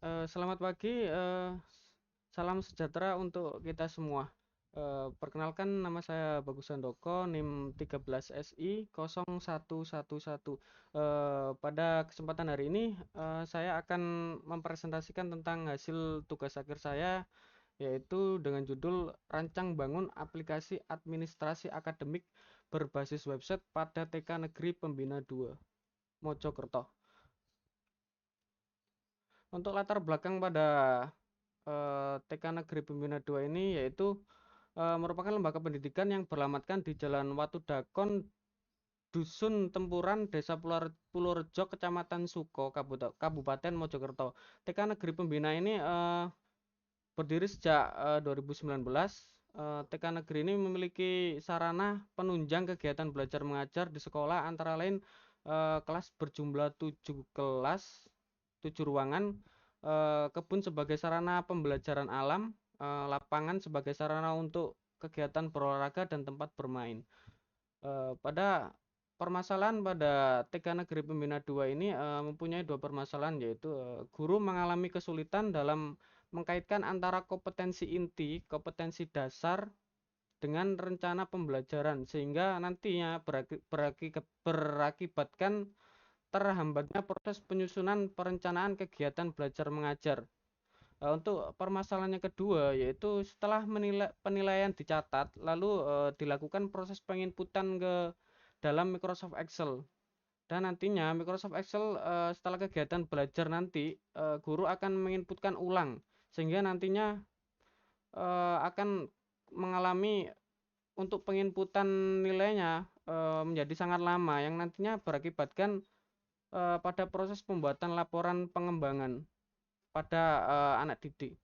Selamat pagi, salam sejahtera untuk kita semua. Perkenalkan nama saya Bagus Handoko, NIM 13SI 0111. Pada kesempatan hari ini, saya akan mempresentasikan tentang hasil tugas akhir saya, yaitu dengan judul Rancang Bangun Aplikasi Administrasi Akademik Berbasis Website pada TK Negeri Pembina 2, Mojokerto. Untuk latar belakang pada TK Negeri Pembina 2 ini yaitu merupakan lembaga pendidikan yang beralamatkan di Jalan Watu Dakon, Dusun Tempuran, Desa Purworejo, Kecamatan Suko, Kabupaten Mojokerto. TK Negeri Pembina ini berdiri sejak 2019. TK Negeri ini memiliki sarana penunjang kegiatan belajar mengajar di sekolah, antara lain kelas berjumlah 7 kelas, 7 ruangan, kebun sebagai sarana pembelajaran alam, lapangan sebagai sarana untuk kegiatan berolahraga dan tempat bermain. Pada permasalahan pada TK Negeri Pembina 2 ini mempunyai dua permasalahan, yaitu guru mengalami kesulitan dalam mengkaitkan antara kompetensi inti, kompetensi dasar dengan rencana pembelajaran, sehingga nantinya berakibatkan terhambatnya proses penyusunan perencanaan kegiatan belajar mengajar. Untuk permasalahan yang kedua, yaitu setelah penilaian dicatat, lalu dilakukan proses penginputan ke dalam Microsoft Excel. Dan nantinya Microsoft Excel, setelah kegiatan belajar nanti, guru akan menginputkan ulang, sehingga nantinya akan mengalami untuk penginputan nilainya menjadi sangat lama, yang nantinya berakibatkan pada proses pembuatan laporan pengembangan pada anak didik.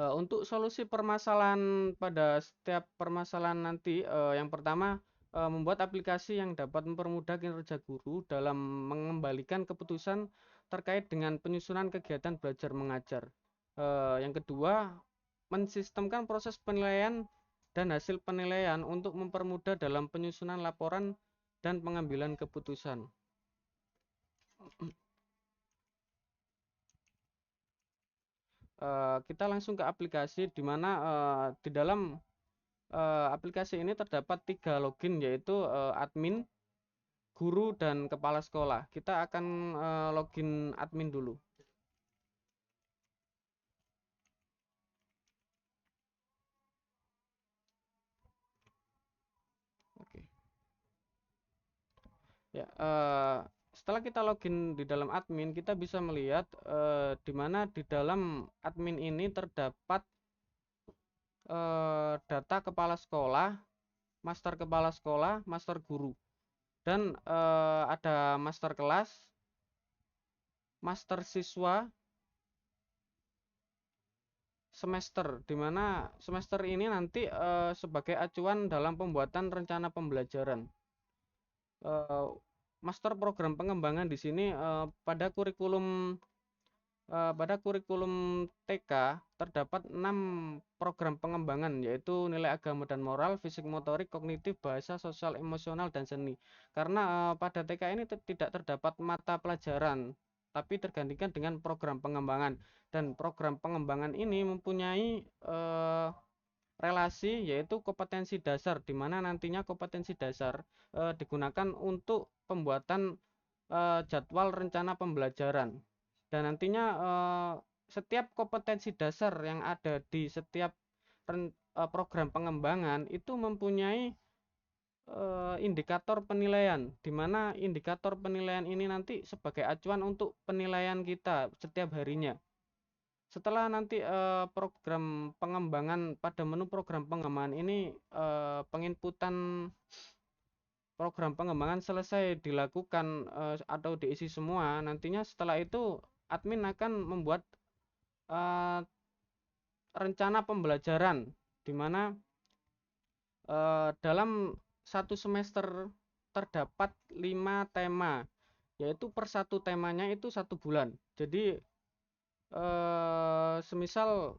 Untuk solusi permasalahan pada setiap permasalahan nanti, yang pertama, membuat aplikasi yang dapat mempermudah kinerja guru dalam mengembalikan keputusan terkait dengan penyusunan kegiatan belajar mengajar. Yang kedua, mensistemkan proses penilaian dan hasil penilaian untuk mempermudah dalam penyusunan laporan dan pengambilan keputusan. Kita langsung ke aplikasi, di mana di dalam aplikasi ini terdapat 3 login, yaitu admin, guru, dan kepala sekolah. Kita akan login admin dulu. Oke. Ya, setelah kita login di dalam admin, kita bisa melihat di mana di dalam admin ini terdapat data kepala sekolah, master guru, dan ada master kelas, master siswa, semester, di mana semester ini nanti sebagai acuan dalam pembuatan rencana pembelajaran. Master program pengembangan di sini pada kurikulum TK terdapat 6 program pengembangan, yaitu nilai agama dan moral, fisik motorik, kognitif, bahasa, sosial, emosional, dan seni. Karena pada TK ini tidak terdapat mata pelajaran, tapi tergantikan dengan program pengembangan. Dan program pengembangan ini mempunyai relasi, yaitu kompetensi dasar, di mana nantinya kompetensi dasar digunakan untuk pembuatan jadwal rencana pembelajaran. Dan nantinya setiap kompetensi dasar yang ada di setiap program pengembangan itu mempunyai indikator penilaian, di mana indikator penilaian ini nanti sebagai acuan untuk penilaian kita setiap harinya. Setelah nanti program pengembangan, pada menu program pengembangan ini penginputan program pengembangan selesai dilakukan atau diisi semua, nantinya setelah itu admin akan membuat eh, rencana pembelajaran, di mana dalam satu semester terdapat 5 tema, yaitu per satu temanya itu 1 bulan. Jadi semisal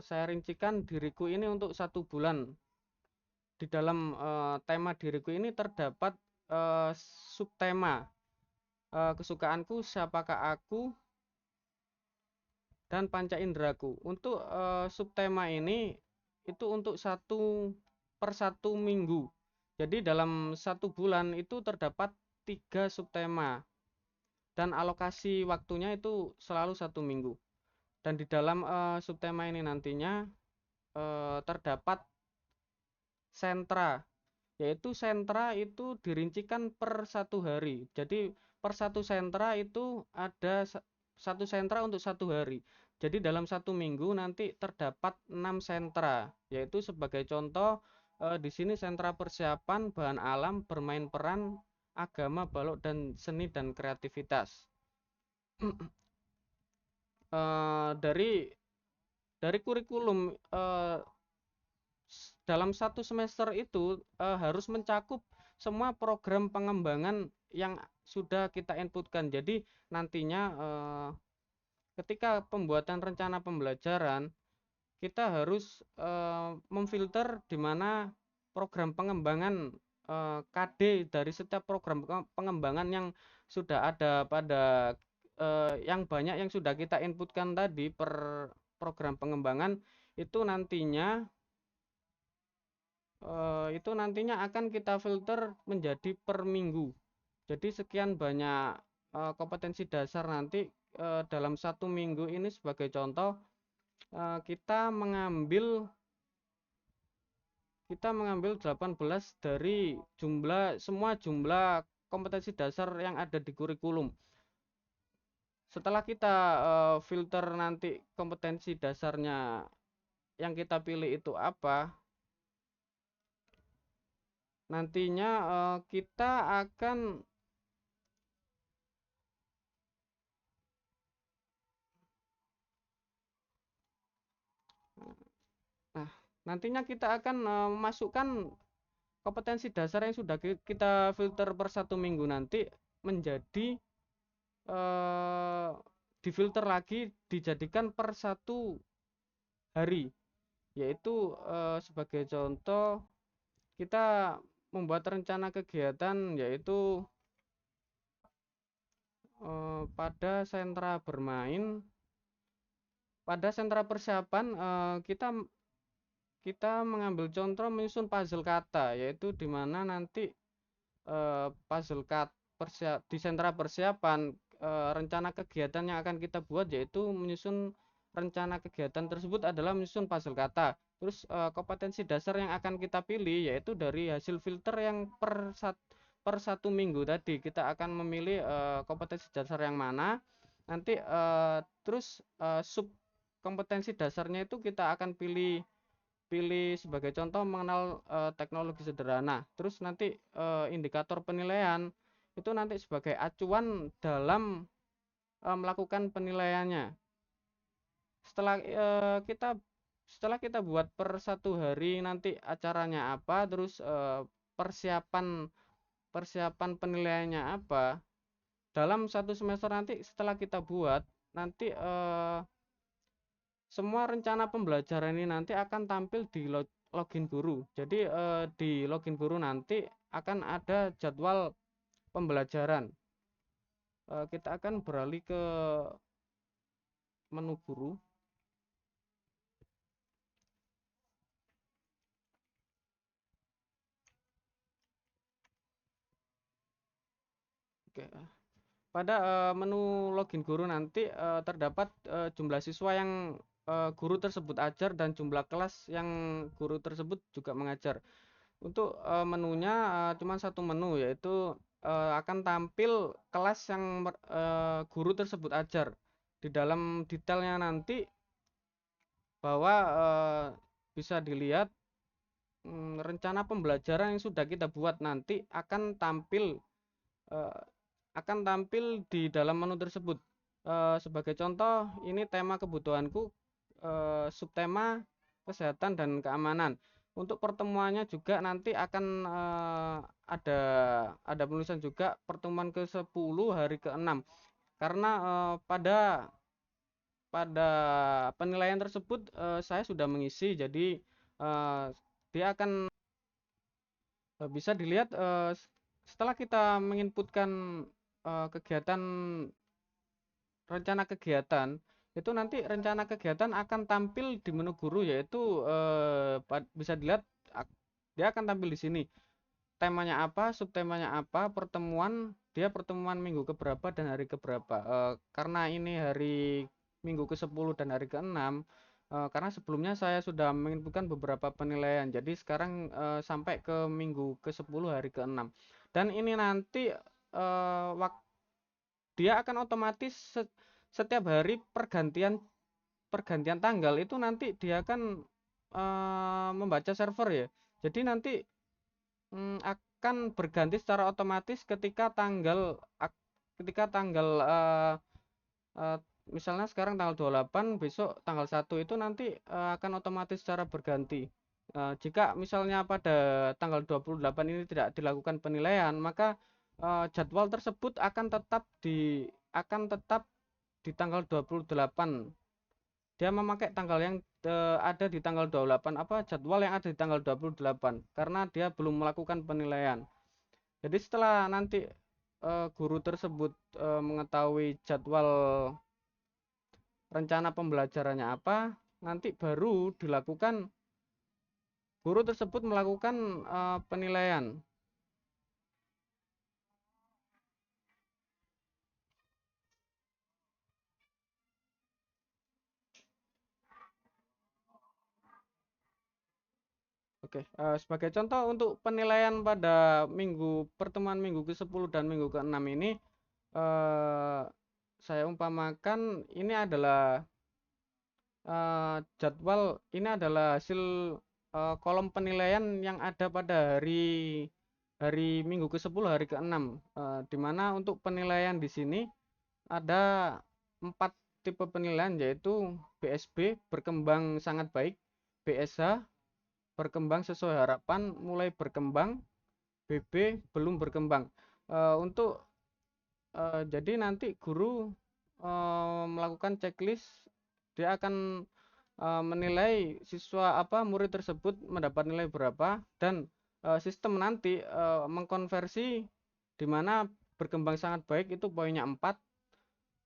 saya rincikan diriku ini untuk 1 bulan. Di dalam tema diriku ini terdapat subtema kesukaanku, siapakah aku, dan panca inderaku. Untuk subtema ini itu untuk per satu minggu. Jadi dalam satu bulan itu terdapat 3 subtema dan alokasi waktunya itu selalu satu minggu. Dan di dalam subtema ini nantinya terdapat sentra, yaitu sentra itu dirincikan per satu hari. Jadi per satu sentra itu ada satu sentra untuk satu hari. Jadi dalam satu minggu nanti terdapat 6 sentra, yaitu sebagai contoh di sini sentra persiapan, bahan alam, bermain peran, agama, balok, dan seni dan kreativitas. Dari kurikulum dalam satu semester itu harus mencakup semua program pengembangan yang sudah kita inputkan. Jadi nantinya ketika pembuatan rencana pembelajaran kita harus memfilter di mana program pengembangan KD dari setiap program pengembangan yang sudah ada pada yang banyak yang sudah kita inputkan tadi per program pengembangan itu nantinya akan kita filter menjadi per minggu. Jadi sekian banyak kompetensi dasar nanti dalam satu minggu ini sebagai contoh kita mengambil 18 dari semua jumlah kompetensi dasar yang ada di kurikulum. Setelah kita filter nanti kompetensi dasarnya yang kita pilih itu apa, nantinya kita akan nah, nantinya kita akan memasukkan kompetensi dasar yang sudah kita filter per satu minggu nanti menjadi difilter lagi dijadikan per satu hari, yaitu sebagai contoh kita membuat rencana kegiatan yaitu pada sentra bermain, pada sentra persiapan kita mengambil contoh menyusun puzzle kata, yaitu di mana nanti puzzle kata di sentra persiapan rencana kegiatan yang akan kita buat yaitu menyusun rencana kegiatan tersebut adalah menyusun puzzle kata. Terus kompetensi dasar yang akan kita pilih yaitu dari hasil filter yang per satu minggu tadi kita akan memilih kompetensi dasar yang mana. Nanti terus sub kompetensi dasarnya itu kita akan pilih sebagai contoh mengenal teknologi sederhana. Terus nanti indikator penilaian itu nanti sebagai acuan dalam melakukan penilaiannya. Setelah kita buat per satu hari nanti acaranya apa, terus persiapan penilaiannya apa. Dalam satu semester nanti setelah kita buat nanti semua rencana pembelajaran ini nanti akan tampil di login guru. Jadi di login guru nanti akan ada jadwal pembelajaran. Kita akan beralih ke menu guru. Oke. Pada menu login guru nanti terdapat jumlah siswa yang guru tersebut ajar dan jumlah kelas yang guru tersebut juga mengajar. Untuk menunya cuma satu menu, yaitu akan tampil kelas yang guru tersebut ajar. Di dalam detailnya nanti bahwa bisa dilihat rencana pembelajaran yang sudah kita buat nanti akan tampil di dalam menu tersebut. Sebagai contoh, ini tema kebutuhanku, subtema kesehatan dan keamanan. Untuk pertemuannya juga nanti akan ada penulisan juga pertemuan ke-10 hari ke-6. Karena pada penilaian tersebut saya sudah mengisi, jadi dia akan bisa dilihat setelah kita menginputkan kegiatan rencana kegiatan itu nanti rencana kegiatan akan tampil di menu guru, yaitu bisa dilihat dia akan tampil di sini. Temanya apa, subtemanya apa, pertemuan minggu keberapa dan hari keberapa. Karena ini hari minggu ke-10 dan hari ke-6, karena sebelumnya saya sudah menginputkan beberapa penilaian, jadi sekarang sampai ke minggu ke-10 hari ke-6. Dan ini nanti dia akan otomatis setiap hari pergantian tanggal itu nanti dia akan membaca server ya. Jadi nanti akan berganti secara otomatis ketika tanggal eh, misalnya sekarang tanggal 28, besok tanggal 1 itu nanti akan otomatis secara berganti. Jika misalnya pada tanggal 28 ini tidak dilakukan penilaian, maka jadwal tersebut akan tetap di tanggal 28. Dia memakai tanggal yang ada di tanggal 28, jadwal yang ada di tanggal 28 karena dia belum melakukan penilaian. Jadi setelah nanti guru tersebut mengetahui jadwal rencana pembelajarannya apa, nanti baru guru tersebut melakukan penilaian. Oke, sebagai contoh untuk penilaian pada pertemuan minggu ke-10 dan minggu ke-6 ini, eh, saya umpamakan ini adalah hasil kolom penilaian yang ada pada hari minggu ke-10 hari ke-6, di mana untuk penilaian di sini ada 4 tipe penilaian, yaitu BSB berkembang sangat baik, BSH berkembang sesuai harapan, mulai berkembang, BB belum berkembang. Untuk jadi nanti guru melakukan checklist, dia akan menilai murid tersebut mendapat nilai berapa, dan sistem nanti mengkonversi di mana berkembang sangat baik itu poinnya 4,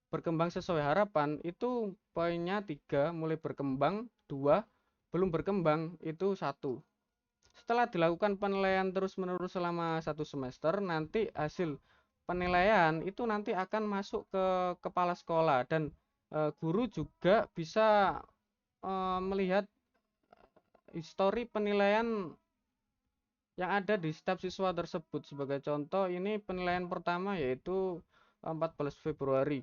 berkembang sesuai harapan itu poinnya 3, mulai berkembang 2, belum berkembang itu 1. Setelah dilakukan penilaian terus-menerus selama 1 semester, nanti hasil penilaian itu nanti akan masuk ke kepala sekolah, dan guru juga bisa melihat histori penilaian yang ada di setiap siswa tersebut. Sebagai contoh, ini penilaian pertama yaitu 14 Februari.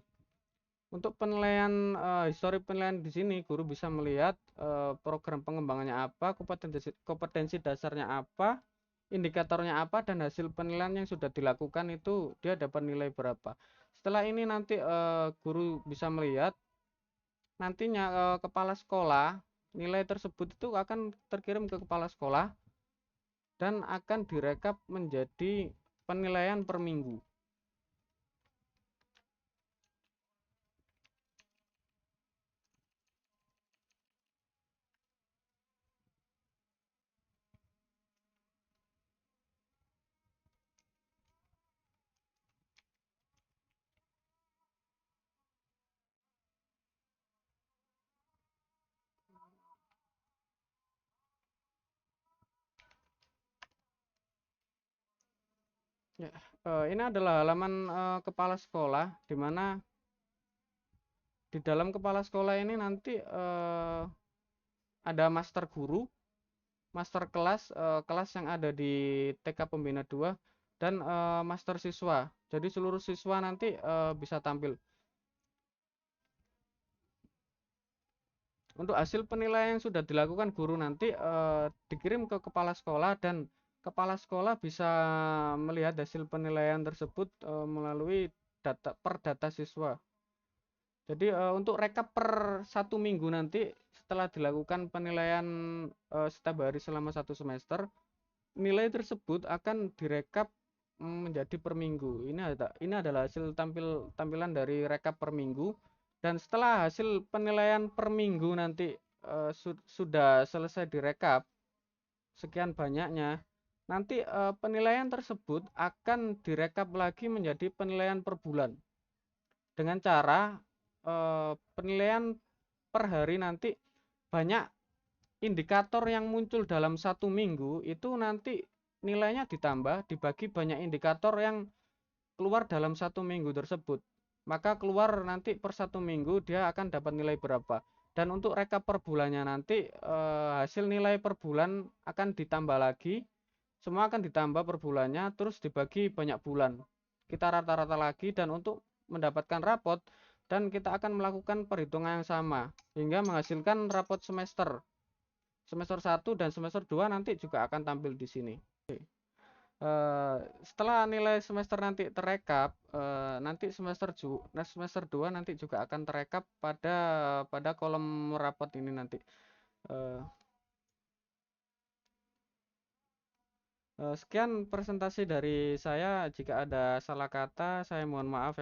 Untuk penilaian histori penilaian di sini, guru bisa melihat program pengembangannya apa, kompetensi dasarnya apa, indikatornya apa, dan hasil penilaian yang sudah dilakukan itu dia dapat nilai berapa. Setelah ini nanti guru bisa melihat nantinya kepala sekolah, nilai tersebut itu akan terkirim ke kepala sekolah dan akan direkap menjadi penilaian per minggu. Ya, ini adalah halaman kepala sekolah, di mana di dalam kepala sekolah ini nanti ada master guru, master kelas, kelas yang ada di TK Pembina 2, dan master siswa. Jadi seluruh siswa nanti bisa tampil. Untuk hasil penilaian yang sudah dilakukan guru nanti dikirim ke kepala sekolah, dan kepala sekolah bisa melihat hasil penilaian tersebut melalui data siswa. Jadi untuk rekap per 1 minggu nanti setelah dilakukan penilaian setiap hari selama 1 semester, nilai tersebut akan direkap menjadi per minggu. Ini adalah hasil tampilan dari rekap per minggu. Dan setelah hasil penilaian per minggu nanti sudah selesai direkap sekian banyaknya, nanti penilaian tersebut akan direkap lagi menjadi penilaian per bulan, dengan cara penilaian per hari nanti banyak indikator yang muncul dalam 1 minggu itu nanti nilainya ditambah dibagi banyak indikator yang keluar dalam 1 minggu tersebut. Maka keluar nanti per 1 minggu dia akan dapat nilai berapa. Dan untuk rekap per bulannya nanti hasil nilai per bulan akan ditambah lagi. Semua akan ditambah per bulannya terus dibagi banyak bulan. Kita rata-rata lagi dan untuk mendapatkan rapot dan kita akan melakukan perhitungan yang sama hingga menghasilkan rapot semester. Semester 1 dan semester 2 nanti juga akan tampil di sini. Setelah nilai semester nanti terekap, nanti semester 2 nanti juga akan terekap pada kolom rapot ini nanti. Sekian presentasi dari saya. Jika ada salah kata, saya mohon maaf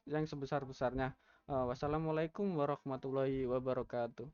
yang sebesar-besarnya. Wassalamualaikum warahmatullahi wabarakatuh.